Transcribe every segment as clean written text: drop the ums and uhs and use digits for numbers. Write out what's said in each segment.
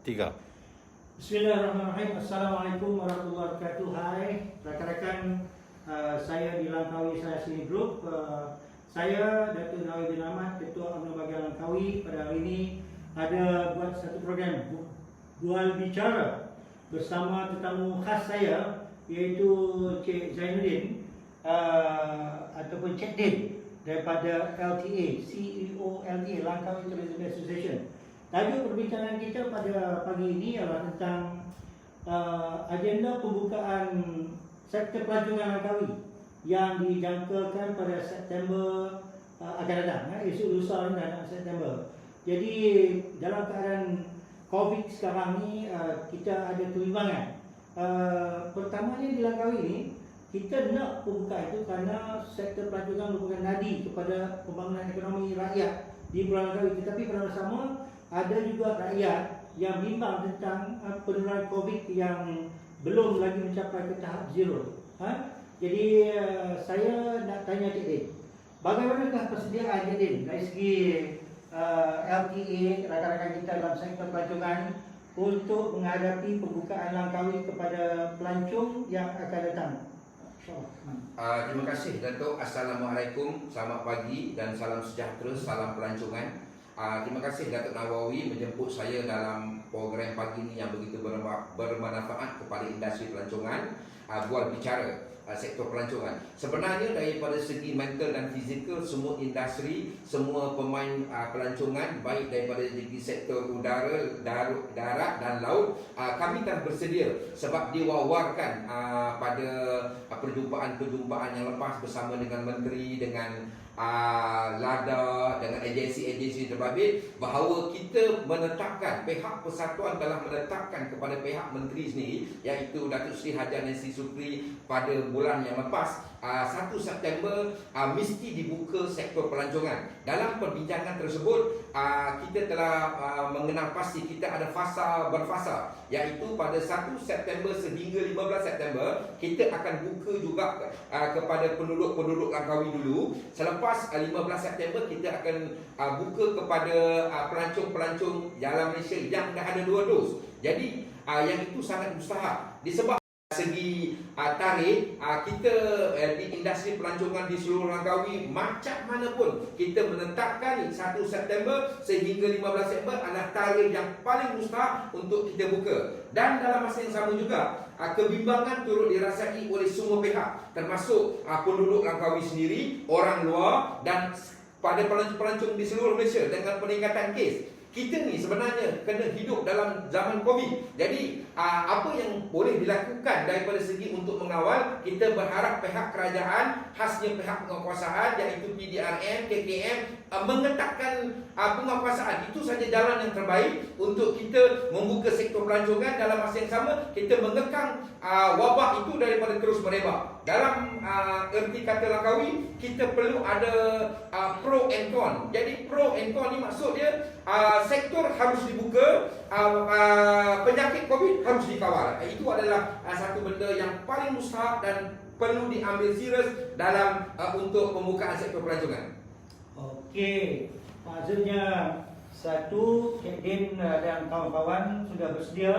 Tiga. Bismillahirrahmanirrahim. Assalamualaikum warahmatullahi wabarakatuh. Hai rakan-rakan, saya di Langkawi Sini Group. Saya Datuk Nawi bin Ahmad, Ketua UMNO Bahagian Langkawi. Pada hari ini ada buat satu program Bual Bicara bersama tetamu khas saya, iaitu Cik Zainuddin ataupun Cik Din daripada LTA, CEO LTA, Langkawi Tourism Association. Tajuk perbincangan kita pada pagi ini adalah tentang agenda pembukaan sektor pelancongan Langkawi yang dijangkakan pada September akan datang, esok lusa ni dah September. Jadi dalam keadaan COVID sekarang ni, kita ada kebimbangan. Pertamanya di Langkawi ni, kita nak pembuka itu kerana sektor pelancongan merupakan nadi kepada pembangunan ekonomi rakyat di Pulau Langkawi. Tetapi pada masa sama, ada juga rakyat yang bimbang tentang penularan COVID yang belum lagi mencapai ke tahap zero. Jadi saya nak tanya Cik Din, bagaimanakah persediaan Cik Din dari segi LTA, rakan-rakan kita dalam sektor pelancongan untuk menghadapi pembukaan Langkawi kepada pelancong yang akan datang? Terima kasih Datuk. Assalamualaikum, selamat pagi dan salam sejahtera, salam pelancongan. Terima kasih Datuk Nawawi menjemput saya dalam program pagi ini yang begitu bermanfaat kepada industri pelancongan. Bual bicara sektor pelancongan. Sebenarnya daripada segi mental dan fizikal, semua industri, semua pemain pelancongan, baik daripada segi sektor udara, darat dan laut, kami telah bersedia sebab diwawarkan pada perjumpaan-perjumpaan yang lepas bersama dengan menteri, dengan LADA, dengan agensi-agensi terbabit, bahawa kita menetapkan, pihak persatuan telah menetapkan kepada pihak menteri sendiri, iaitu Datuk Seri Haji Nancy Sukri, pada bulan yang lepas 1 September mesti dibuka sektor pelancongan. Dalam perbincangan tersebut, kita telah mengenal pasti kita ada fasa berfasa, iaitu pada 1 September sehingga 15 September kita akan buka juga kepada penduduk-penduduk Langkawi dulu. Selepas 15 September kita akan buka kepada pelancong-pelancong dalam Malaysia yang dah ada 2 dos. Jadi yang itu sangat mustahak disebab segi tarikh, kita di industri pelancongan di seluruh Langkawi macam mana pun kita menetapkan 1 September sehingga 15 September adalah tarikh yang paling mustahak untuk kita buka. Dan dalam masa yang sama juga, kebimbangan turut dirasai oleh semua pihak, termasuk penduduk Langkawi sendiri, orang luar dan pada pelancong-pelancong di seluruh Malaysia dengan peningkatan kes. Kita ni sebenarnya kena hidup dalam zaman COVID. Jadi apa yang boleh dilakukan daripada segi untuk mengawal, kita berharap pihak kerajaan, khasnya pihak penguasaan iaitu PDRM, KKM, mengetatkan penguasaan. Itu saja jalan yang terbaik untuk kita membuka sektor pelancongan. Dalam masa yang sama, kita mengekang wabak itu daripada terus merebak. Dalam erti kata Langkawi, kita perlu ada pro and con. Jadi pro and con ni maksud dia, sektor harus dibuka, penyakit COVID harus dikawal. Itu adalah satu benda yang paling mustahak dan perlu diambil serius dalam untuk pembukaan sektor pelancongan. Okey, maksudnya satu, Cik Din dan kawan-kawan sudah bersedia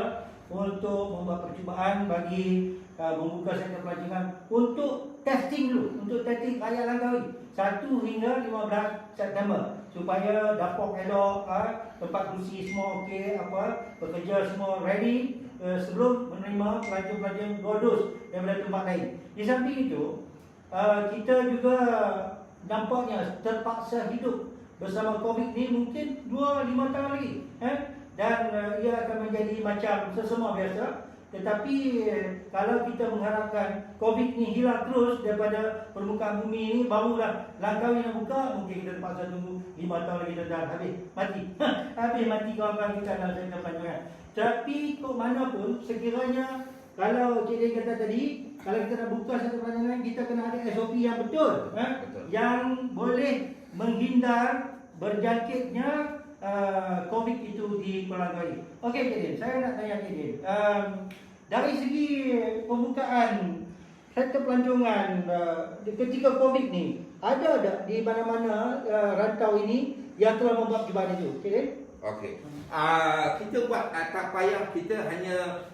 untuk membuat percubaan bagi membuka sektor pelancongan untuk testing dulu, untuk testing rakyat Langkawi 1 hingga 15 September supaya dapur elok, tempat kursi semua okey, pekerja semua ready sebelum menerima pelancong-pelancong 2 dos daripada tempat lain. Di samping itu, kita juga nampaknya terpaksa hidup bersama COVID ni mungkin 2-5 tahun lagi, dan ia akan menjadi macam sesama biasa. Tetapi kalau kita mengharapkan COVID ni hilang terus daripada permukaan bumi ni, barulah Langkawi nak buka, mungkin kita terpaksa tunggu 5 tahun lagi dan habis mati. Habis mati kawan-kawan kita dalam sektor pelancongan. Tapi kok mana pun, sekiranya kalau Cik Din kata tadi, kalau kita nak buka sektor pelancongan, kita kena ada SOP yang betul, yang boleh menghindar berjangkitnya COVID itu di Pulau Langkawi. Okey Cik Din, saya nak tanya Cik Din, dari segi pembukaan sektor pelancongan ketika COVID ni, ada tak di mana-mana rantau ini yang telah membuat percubaan itu, Cik Din? Okey. Kita buat tak payah kita hanya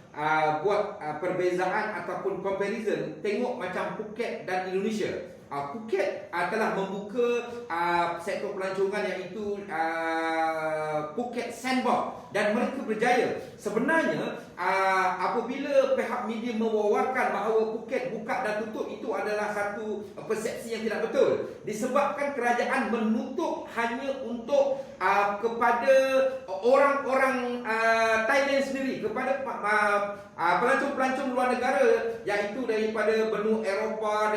buat perbezaan ataupun comparison. Tengok macam Phuket dan Indonesia. Phuket telah membuka sektor pelancongan yang itu Phuket Sandbox dan mereka berjaya. Sebenarnya apabila pihak media mewawarkan bahawa Phuket buka dan tutup, itu adalah satu persepsi yang tidak betul. Disebabkan kerajaan menutup hanya untuk kepada orang-orang Thailand sendiri, kepada pelancong-pelancong luar negara, iaitu daripada benua Eropah,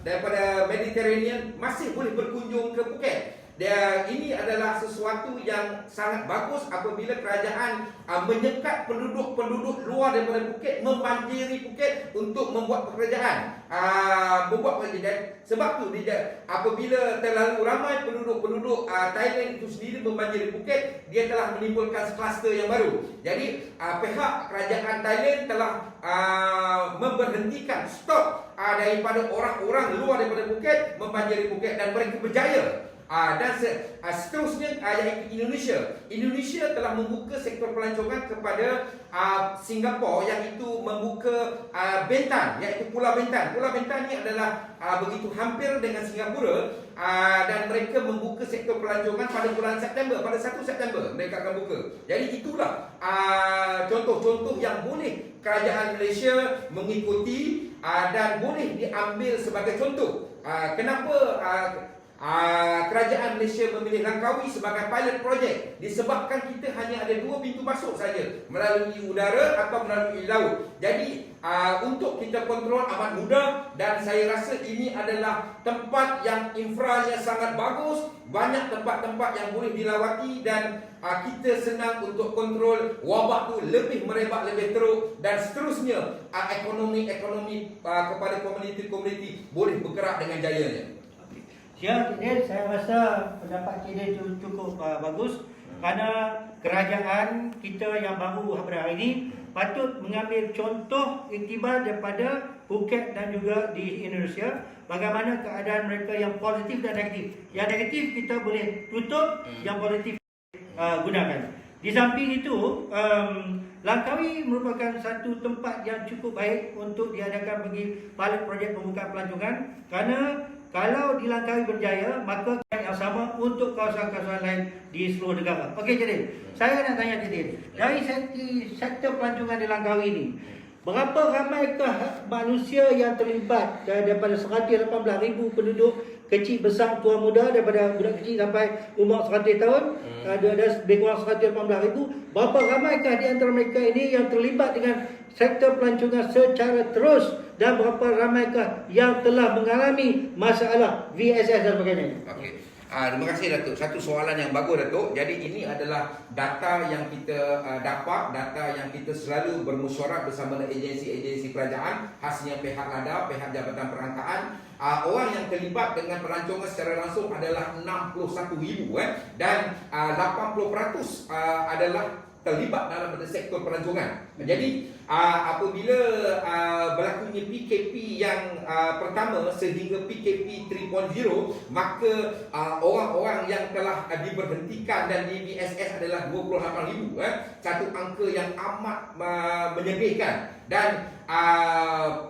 daripada Mediterranean, masih boleh berkunjung ke Phuket. Ini adalah sesuatu yang sangat bagus apabila kerajaan menyekat penduduk-penduduk luar daripada Phuket, membanjiri Phuket untuk membuat pekerjaan. Sebab tu apabila terlalu ramai penduduk-penduduk Thailand itu sendiri membanjiri Phuket, dia telah menimbulkan kluster yang baru. Jadi pihak kerajaan Thailand telah memberhentikan stop daripada orang-orang luar daripada Phuket membanjiri Phuket, dan mereka berjaya. Dan seterusnya iaitu Indonesia telah membuka sektor pelancongan kepada Singapura, yang itu membuka Bintan, iaitu Pulau Bintan. Pulau Bintan ini adalah begitu hampir dengan Singapura, dan mereka membuka sektor pelancongan pada bulan September, pada 1 September mereka akan buka. Jadi itulah contoh-contoh yang boleh kerajaan Malaysia mengikuti dan boleh diambil sebagai contoh. Kenapa kerajaan Malaysia memilih Langkawi sebagai pilot project? Disebabkan kita hanya ada 2 pintu masuk saja, melalui udara atau melalui laut. Jadi untuk kita kontrol amat mudah, dan saya rasa ini adalah tempat yang infranya sangat bagus, banyak tempat-tempat yang boleh dilawati, dan kita senang untuk kontrol wabak tu lebih merebak, lebih teruk, dan seterusnya ekonomi kepada komuniti-komuniti boleh bergerak dengan jayanya. Ya, saya rasa pendapat Cik itu cukup bagus, kerana kerajaan kita yang baru pada hari ini patut mengambil contoh iktibar daripada Phuket dan juga di Indonesia, bagaimana keadaan mereka yang positif dan negatif. Yang negatif kita boleh tutup, yang positif gunakan. Di samping itu, Langkawi merupakan satu tempat yang cukup baik untuk diadakan bagi pilot projek pembukaan pelancongan, kerana kalau di Langkawi berjaya, maka yang sama untuk kawasan-kawasan lain di seluruh negara. Okey, Jadil. Saya nak tanya Jadil, dari sektor pelancongan di Langkawi ini, berapa ramaikah manusia yang terlibat daripada 118,000 penduduk kecil, besar, tua, muda, daripada budak kecil sampai umur 100 tahun, ada lebih kurang 118,000. Berapa ramaikah di antara mereka ini yang terlibat dengan sektor pelancongan secara terus, dan berapa ramaikah yang telah mengalami masalah VSS dan sebagainya? Okey. Terima kasih Datuk. Satu soalan yang bagus Datuk. Jadi ini adalah data yang kita dapat, data yang kita selalu bermesyuarat bersama dengan agensi-agensi kerajaan, khasnya pihak LADA, pihak Jabatan Perangkaan. Orang yang terlibat dengan pelancongan secara langsung adalah 61,000 dan 80% adalah terlibat dalam sektor pelancongan. Jadi apabila berlakunya PKP yang pertama sehingga PKP 3.0, maka orang-orang yang telah diberhentikan dan di VSS adalah 28,000, satu angka yang amat menyedihkan. Dan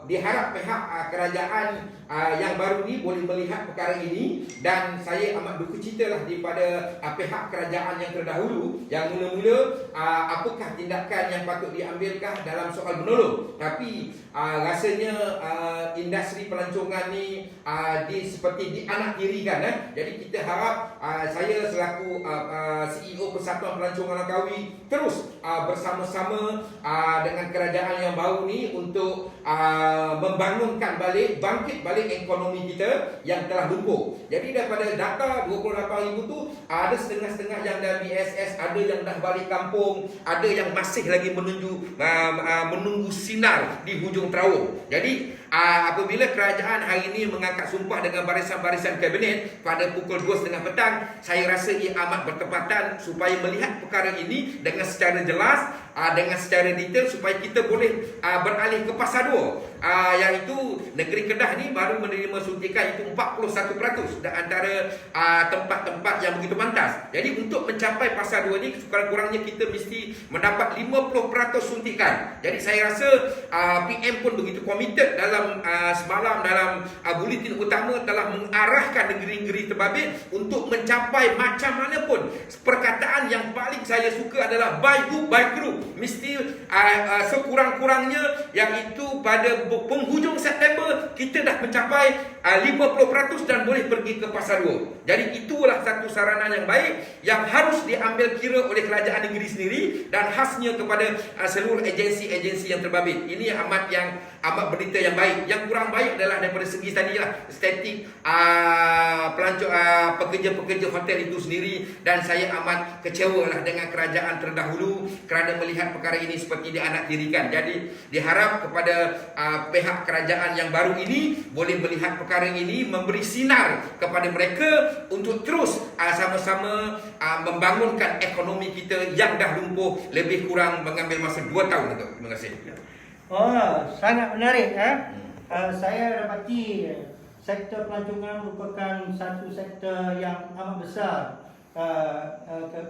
diharap pihak kerajaan yang baru ni boleh melihat perkara ini, dan saya amat duka citalah daripada pihak kerajaan yang terdahulu yang mula-mula apakah tindakan yang patut diambilkah dalam soal menolong. Tapi rasanya industri pelancongan ni seperti dianaktirikan. Jadi kita harap saya selaku CEO Persatuan Pelancongan Langkawi terus bersama-sama dengan kerajaan yang baru ni untuk membangunkan balik, bangkit balik ekonomi kita yang telah lumpuh. Jadi daripada data 28,000 tu, ada setengah-setengah yang dah BSS, ada yang dah balik kampung, ada yang masih lagi menunggu sinar di hujung terowong. Jadi apabila kerajaan hari ini mengangkat sumpah dengan barisan-barisan kabinet pada pukul 2.30 petang, saya rasa ia amat bertepatan supaya melihat perkara ini dengan secara jelas, dengan secara detail, supaya kita boleh beralih ke fasa 2. Iaitu negeri Kedah ni baru menerima suntikan itu 41% dan antara tempat-tempat yang begitu pantas. Jadi untuk mencapai fasa 2 ni kurang-kurangnya kita mesti mendapat 50% suntikan. Jadi saya rasa PM pun begitu komited dalam semalam dalam buletin utama telah mengarahkan negeri-negeri terbabit untuk mencapai macam mana pun. Perkataan yang paling saya suka adalah by hook by crook. Mesti sekurang-kurangnya iaitu pada penghujung September kita dah mencapai 50% dan boleh pergi ke fasa 2. Jadi itulah satu saranan yang baik yang harus diambil kira oleh kerajaan negeri sendiri dan khasnya kepada seluruh agensi-agensi yang terbabit. Ini amat berita yang baik. Yang kurang baik adalah daripada segi tadilah statik pekerja-pekerja hotel itu sendiri, dan saya amat kecewalah dengan kerajaan terdahulu kerana melihat perkara ini seperti dianaktirikan. Jadi diharap kepada pihak kerajaan yang baru ini boleh melihat perkara ini, memberi sinar kepada mereka untuk terus sama-sama membangunkan ekonomi kita yang dah lumpuh lebih kurang mengambil masa 2 tahun itu. Terima kasih. Oh, sangat menarik. Saya dapati sektor pelancongan merupakan satu sektor yang amat besar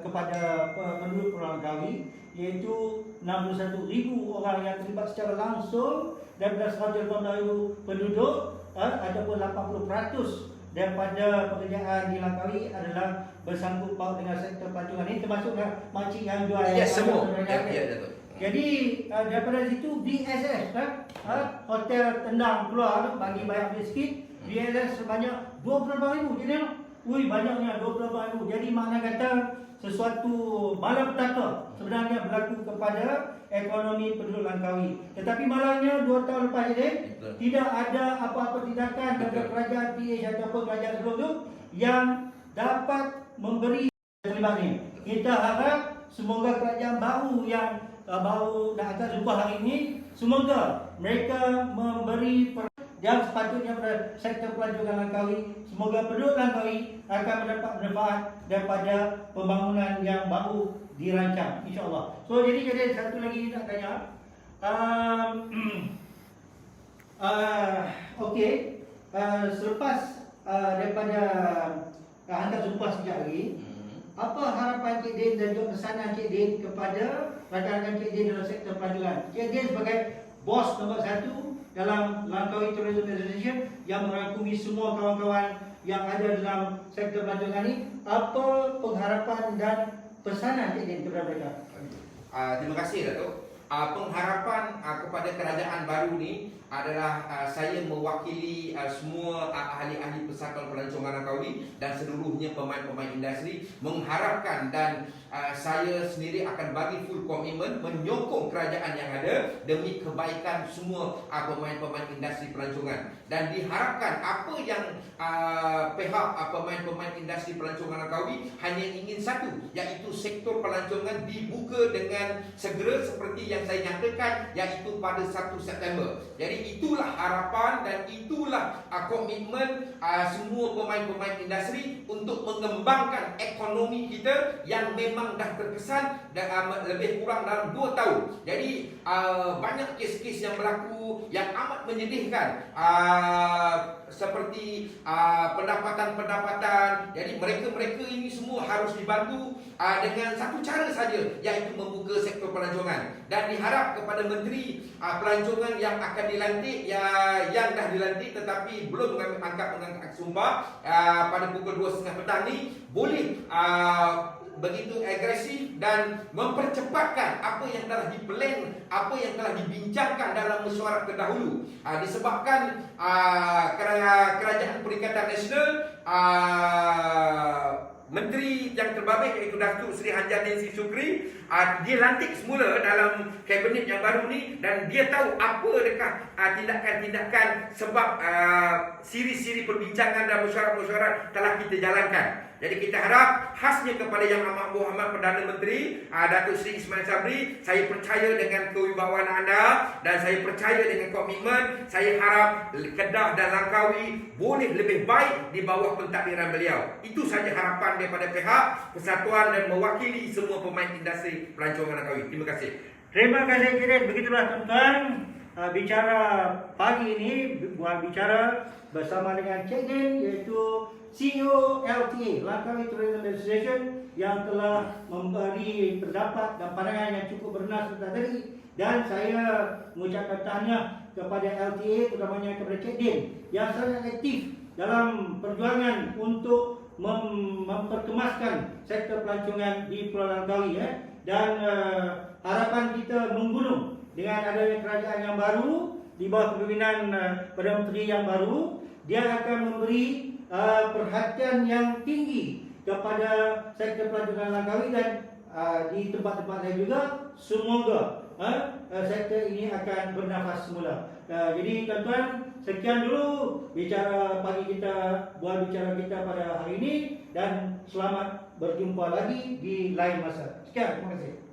kepada penduduk Pulau Langkawi, iaitu 61,000 orang yang terlibat secara langsung daripada 180,000 penduduk, ataupun 80% daripada pekerjaan di Langkawi adalah bersangkut paut dengan sektor pelancongan ini, termasuklah makcik yang jual semua. Jadi daripada situ BSS hotel tendang keluar bagi bayar sikit, BSS sebanyak 28,000. Jadi banyaknya 28,000. Jadi makna kata sesuatu malapetaka sebenarnya berlaku kepada ekonomi penduduk Langkawi. Tetapi malangnya 2 tahun lepas ini tidak ada apa-apa tindakan daripada kerajaan PH ataupun kerajaan sebelum itu yang dapat memberi terlibat ini. Kita harap semoga kerajaan baru yang baru nak akan jumpa hari ini, semoga mereka memberi yang sepatutnya pada sektor pelancongan Langkawi. Semoga penduduk Langkawi akan mendapat manfaat daripada pembangunan yang baru dirancang, insya-Allah. So jadi satu lagi nak tanya. Okey, selepas daripada hantar jumpa sekejap lagi, apa harapan Cik Din dan juga pesanan Cik Din kepada rakan-rakan Cik Din dalam sektor pelancongan? Cik Din sebagai bos nombor 1 dalam Langkawi Tourism Association yang merangkumi semua kawan-kawan yang ada dalam sektor pelancongan ini, apa pengharapan dan pesanan Cik Din kepada mereka? Terima kasih Datuk. Pengharapan kepada kerajaan baru ni adalah saya mewakili semua ahli-ahli persatuan pelancongan Langkawi dan seluruhnya pemain-pemain industri mengharapkan, dan saya sendiri akan bagi full komitmen menyokong kerajaan yang ada demi kebaikan semua pemain-pemain industri pelancongan. Dan diharapkan apa yang pihak pemain-pemain industri pelancongan Langkawi hanya ingin satu, iaitu sektor pelancongan dibuka dengan segera seperti yang saya nyatakan, iaitu pada 1 September. Jadi itulah harapan dan itulah komitmen semua pemain-pemain industri untuk mengembangkan ekonomi kita yang memang dah terkesan lebih kurang dalam 2 tahun. Jadi banyak kes-kes yang berlaku yang amat menyedihkan, seperti pendapatan-pendapatan. Jadi mereka ini semua harus dibantu dengan satu cara saja, iaitu membuka sektor pelancongan. Dan diharap kepada Menteri Pelancongan yang akan dilantik, yang dah dilantik tetapi belum mengangkat sumpah pada pukul 2.30 petang ni, boleh begitu agresif dan mempercepatkan apa yang telah diplan, apa yang telah dibincangkan dalam mesyuarat terdahulu. Disebabkan Kerajaan Perikatan Nasional, Menteri yang terbabit iaitu Datuk Seri Hanjardin Sukri, dia lantik semula dalam kabinet yang baru ni, dan dia tahu apa adakah tindakan-tindakan sebab siri-siri perbincangan dan mesyuarat-mesyuarat telah kita jalankan. Jadi kita harap khasnya kepada Yang Amat Berhormat Perdana Menteri Datuk Seri Ismail Sabri, saya percaya dengan kewibawaan anda dan saya percaya dengan komitmen. Saya harap Kedah dan Langkawi boleh lebih baik di bawah pentadbiran beliau. Itu saja harapan daripada pihak persatuan dan mewakili semua pemain industri pelancongan Langkawi. Terima kasih. Terima kasih Cik Din. Begitulah tuan-tuan, bicara pagi ini, bicara bersama dengan Cik Din, iaitu CEO LTA, Langkawi Tourism Association, yang telah memberi pendapat dan pandangan yang cukup bernas tentang tadi. Dan saya mengucapkan tahniah kepada LTA, terutamanya kepada Cik Din yang sangat aktif dalam perjuangan untuk memperkemaskan sektor pelancongan di Pulau Langkawi. Dan harapan kita menggunung dengan adanya kerajaan yang baru di bawah kepimpinan Perdana Menteri yang baru. Dia akan memberi perhatian yang tinggi kepada sektor pelancongan Langkawi, dan di tempat-tempat lain juga. Semoga sektor ini akan bernafas semula. Jadi tuan-tuan, sekian dulu bicara pagi kita, buat bicara kita pada hari ini, dan selamat berjumpa lagi di lain masa. Sekian, terima kasih.